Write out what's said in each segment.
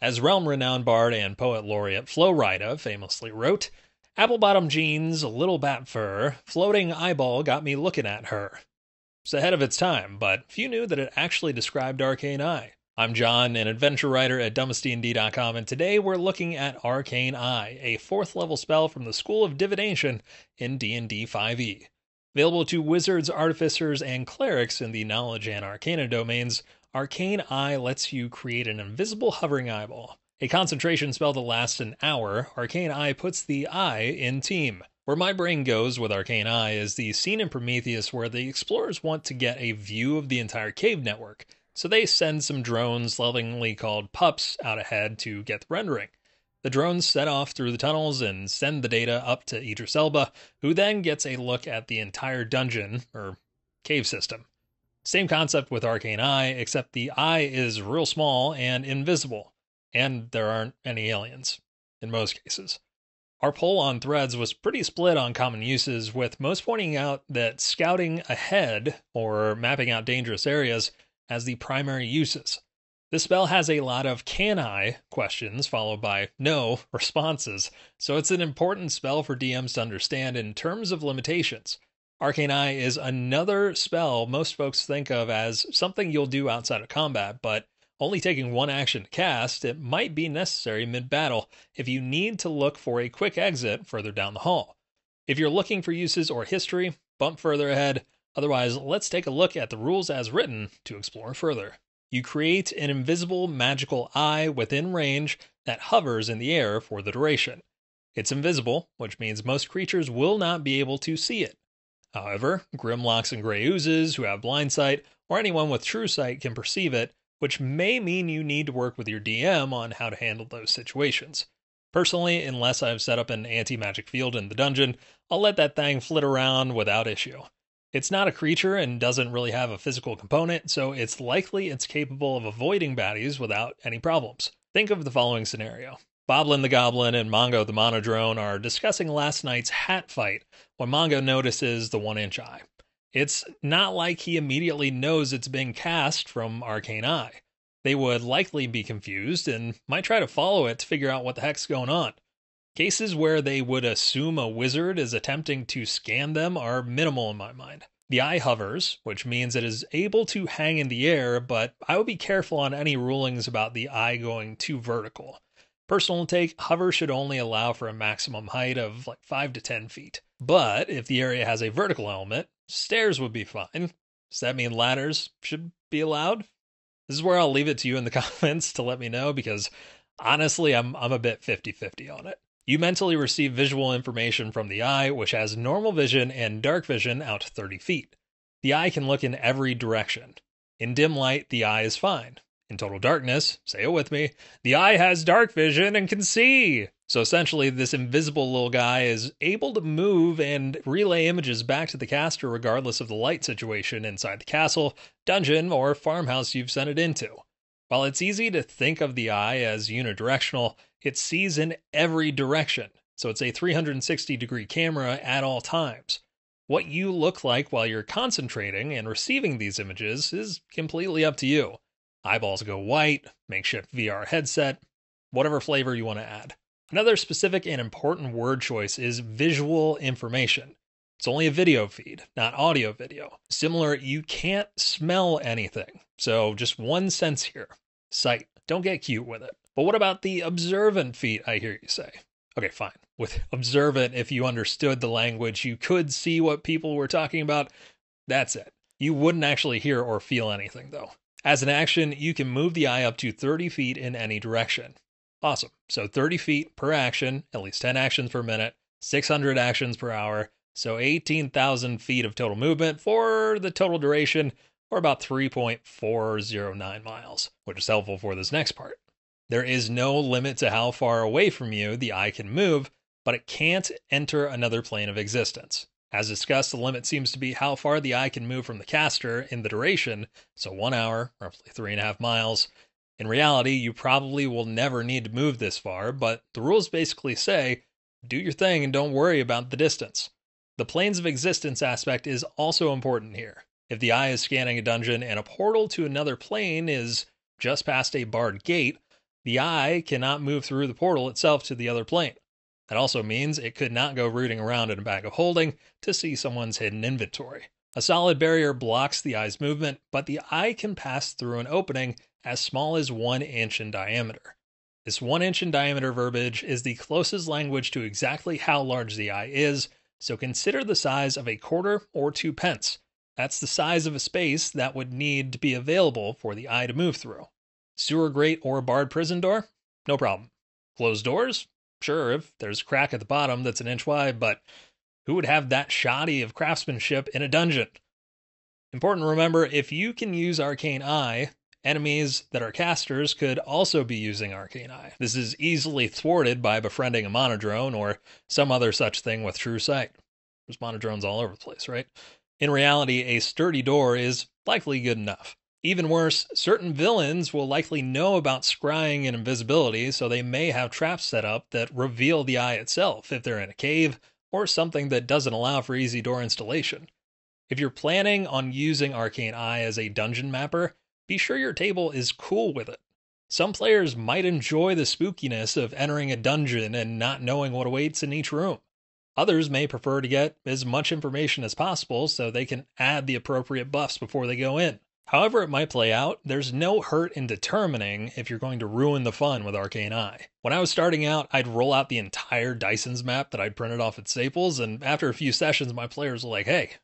As realm-renowned bard and poet laureate Flo Rida famously wrote, "Apple-bottom jeans, little bat fur, floating eyeball got me looking at her." It's ahead of its time, but few knew that it actually described Arcane Eye. I'm John, an adventure writer at dumbestdnd.com, and today we're looking at Arcane Eye, a 4th level spell from the School of Divination in D&D 5e. Available to wizards, artificers, and clerics in the Knowledge and Arcana Domains, Arcane Eye lets you create an invisible hovering eyeball. A concentration spell that lasts an hour, Arcane Eye puts the eye in team. Where my brain goes with Arcane Eye is the scene in Prometheus where the explorers want to get a view of the entire cave network, so they send some drones, lovingly called pups, out ahead to get the rendering. The drones set off through the tunnels and send the data up to Edris Elba, who then gets a look at the entire dungeon, or cave system. Same concept with Arcane Eye, except the eye is real small and invisible, and there aren't any aliens, in most cases. Our poll on Threads was pretty split on common uses, with most pointing out that scouting ahead, or mapping out dangerous areas, as the primary uses. This spell has a lot of "can I" questions followed by "no" responses, so it's an important spell for DMs to understand in terms of limitations. Arcane Eye is another spell most folks think of as something you'll do outside of combat, but only taking one action to cast, it might be necessary mid-battle if you need to look for a quick exit further down the hall. If you're looking for uses or history, bump further ahead. Otherwise, let's take a look at the rules as written to explore further. You create an invisible magical eye within range that hovers in the air for the duration. It's invisible, which means most creatures will not be able to see it. However, Grimlocks and Grey Oozes who have blind sight, or anyone with true sight can perceive it, which may mean you need to work with your DM on how to handle those situations. Personally, unless I've set up an anti-magic field in the dungeon, I'll let that thing flit around without issue. It's not a creature and doesn't really have a physical component, so it's likely it's capable of avoiding baddies without any problems. Think of the following scenario. Boblin the Goblin and Mongo the Monodrone are discussing last night's hat fight when Mongo notices the 1-inch eye. It's not like he immediately knows it's being cast from Arcane Eye. They would likely be confused and might try to follow it to figure out what the heck's going on. Cases where they would assume a wizard is attempting to scan them are minimal in my mind. The eye hovers, which means it is able to hang in the air, but I would be careful on any rulings about the eye going too vertical. Personal take, hover should only allow for a maximum height of like 5 to 10 feet. But if the area has a vertical element, stairs would be fine. Does that mean ladders should be allowed? This is where I'll leave it to you in the comments to let me know, because honestly, I'm a bit 50-50 on it. You mentally receive visual information from the eye, which has normal vision and dark vision out to 30 feet. The eye can look in every direction. In dim light, the eye is fine. In total darkness, say it with me, the eye has dark vision and can see. So essentially, this invisible little guy is able to move and relay images back to the caster regardless of the light situation inside the castle, dungeon, or farmhouse you've sent it into. While it's easy to think of the eye as unidirectional, it sees in every direction, so it's a 360-degree camera at all times. What you look like while you're concentrating and receiving these images is completely up to you. Eyeballs go white, makeshift VR headset, whatever flavor you want to add. Another specific and important word choice is visual information. It's only a video feed, not audio video. Similar, you can't smell anything, so just one sense here. Sight. Don't get cute with it. But what about the observant feat, I hear you say? Okay, fine. With observant, if you understood the language, you could see what people were talking about. That's it. You wouldn't actually hear or feel anything, though. As an action, you can move the eye up to 30 feet in any direction. Awesome. So 30 feet per action, at least 10 actions per minute, 600 actions per hour, so 18,000 feet of total movement for the total duration, or about 3.409 miles, which is helpful for this next part. There is no limit to how far away from you the eye can move, but it can't enter another plane of existence. As discussed, the limit seems to be how far the eye can move from the caster in the duration, so 1 hour, roughly 3.5 miles. In reality, you probably will never need to move this far, but the rules basically say, do your thing and don't worry about the distance. The planes of existence aspect is also important here. If the eye is scanning a dungeon and a portal to another plane is just past a barred gate, The eye cannot move through the portal itself to the other plane. That also means it could not go rooting around in a bag of holding to see someone's hidden inventory. A solid barrier blocks the eye's movement, but the eye can pass through an opening as small as 1 inch in diameter. This 1 inch in diameter verbiage is the closest language to exactly how large the eye is, so consider the size of a quarter or 2 pence. That's the size of a space that would need to be available for the eye to move through. Sewer grate or barred prison door? No problem. Closed doors? Sure, if there's a crack at the bottom that's an inch wide, but who would have that shoddy of craftsmanship in a dungeon? Important to remember, if you can use Arcane Eye, enemies that are casters could also be using Arcane Eye. This is easily thwarted by befriending a monodrone or some other such thing with true sight. There's monodrones all over the place, right? In reality, a sturdy door is likely good enough. Even worse, certain villains will likely know about scrying and invisibility, so they may have traps set up that reveal the eye itself if they're in a cave or something that doesn't allow for easy door installation. If you're planning on using Arcane Eye as a dungeon mapper, be sure your table is cool with it. Some players might enjoy the spookiness of entering a dungeon and not knowing what awaits in each room. Others may prefer to get as much information as possible so they can add the appropriate buffs before they go in. However it might play out, there's no hurt in determining if you're going to ruin the fun with Arcane Eye. When I was starting out, I'd roll out the entire Dyson's map that I'd printed off at Staples, and after a few sessions, my players were like, hey,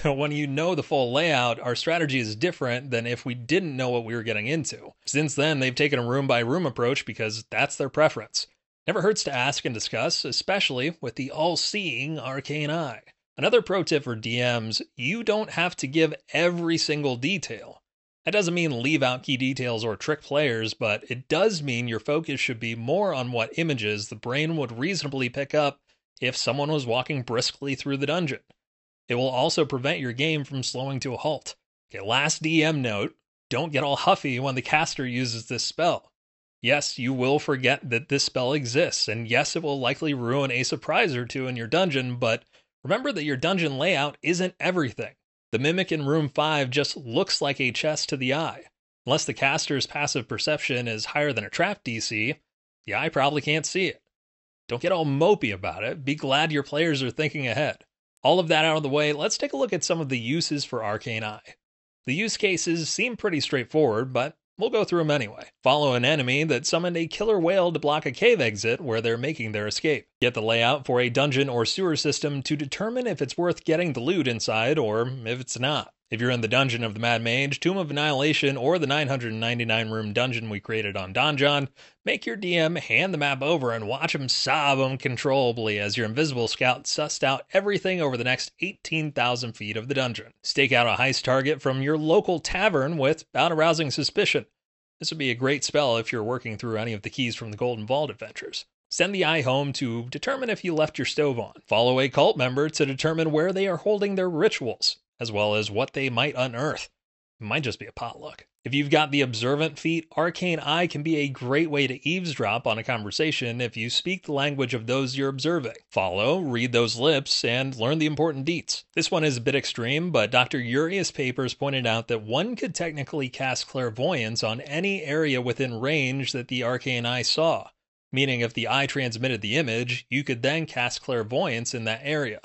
when you know the full layout, our strategy is different than if we didn't know what we were getting into. Since then, they've taken a room-by-room approach because that's their preference. Never hurts to ask and discuss, especially with the all-seeing Arcane Eye. Another pro tip for DMs, you don't have to give every single detail. That doesn't mean leave out key details or trick players, but it does mean your focus should be more on what images the brain would reasonably pick up if someone was walking briskly through the dungeon. It will also prevent your game from slowing to a halt. Okay, last DM note, don't get all huffy when the caster uses this spell. Yes, you will forget that this spell exists, and yes, it will likely ruin a surprise or two in your dungeon, but remember that your dungeon layout isn't everything. The Mimic in Room 5 just looks like a chest to the eye. Unless the caster's passive perception is higher than a trap DC, the eye probably can't see it. Don't get all mopey about it, be glad your players are thinking ahead. All of that out of the way, let's take a look at some of the uses for Arcane Eye. The use cases seem pretty straightforward, but we'll go through them anyway. Follow an enemy that summoned a killer whale to block a cave exit where they're making their escape. Get the layout for a dungeon or sewer system to determine if it's worth getting the loot inside or if it's not. If you're in the Dungeon of the Mad Mage, Tomb of Annihilation, or the 999-room dungeon we created on Donjon, make your DM hand the map over and watch him sob uncontrollably as your invisible scout sussed out everything over the next 18,000 feet of the dungeon. Stake out a heist target from your local tavern without arousing suspicion. This would be a great spell if you're working through any of the keys from the Golden Vault adventures. Send the eye home to determine if you left your stove on. Follow a cult member to determine where they are holding their rituals, as well as what they might unearth. It might just be a potluck. If you've got the observant feat, Arcane Eye can be a great way to eavesdrop on a conversation if you speak the language of those you're observing. Follow, read those lips, and learn the important deets. This one is a bit extreme, but Dr. Urias' papers pointed out that one could technically cast clairvoyance on any area within range that the Arcane Eye saw. Meaning if the eye transmitted the image, you could then cast clairvoyance in that area.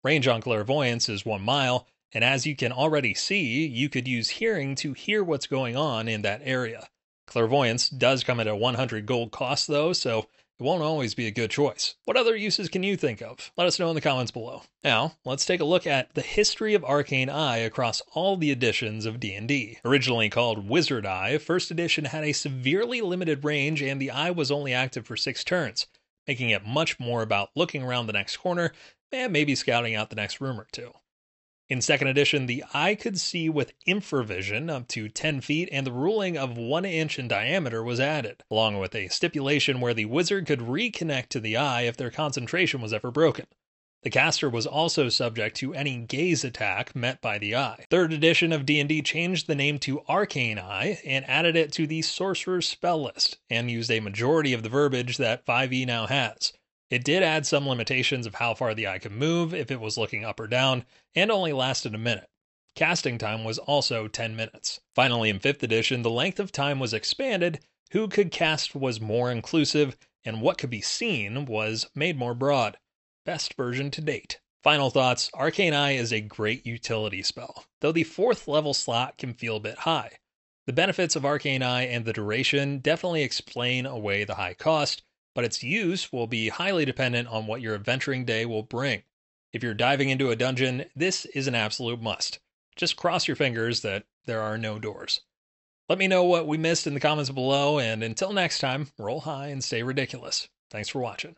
Range on clairvoyance is 1 mile, and as you can already see, you could use hearing to hear what's going on in that area. Clairvoyance does come at a 100 gold cost though, so it won't always be a good choice. What other uses can you think of? Let us know in the comments below. Now, let's take a look at the history of Arcane Eye across all the editions of D&D. Originally called Wizard Eye, first edition had a severely limited range and the eye was only active for 6 turns, making it much more about looking around the next corner and maybe scouting out the next room or two. In 2nd edition, the eye could see with infravision up to 10 feet, and the ruling of 1 inch in diameter was added, along with a stipulation where the wizard could reconnect to the eye if their concentration was ever broken. The caster was also subject to any gaze attack met by the eye. 3rd edition of D&D changed the name to Arcane Eye and added it to the Sorcerer's spell list, and used a majority of the verbiage that 5e now has. It did add some limitations of how far the eye could move if it was looking up or down, and only lasted a minute. Casting time was also 10 minutes. Finally, in 5th edition, the length of time was expanded, who could cast was more inclusive, and what could be seen was made more broad. Best version to date. Final thoughts, Arcane Eye is a great utility spell, though the 4th level slot can feel a bit high. The benefits of Arcane Eye and the duration definitely explain away the high cost, but its use will be highly dependent on what your adventuring day will bring. If you're diving into a dungeon, this is an absolute must. Just cross your fingers that there are no doors. Let me know what we missed in the comments below, and until next time, roll high and stay ridiculous. Thanks for watching.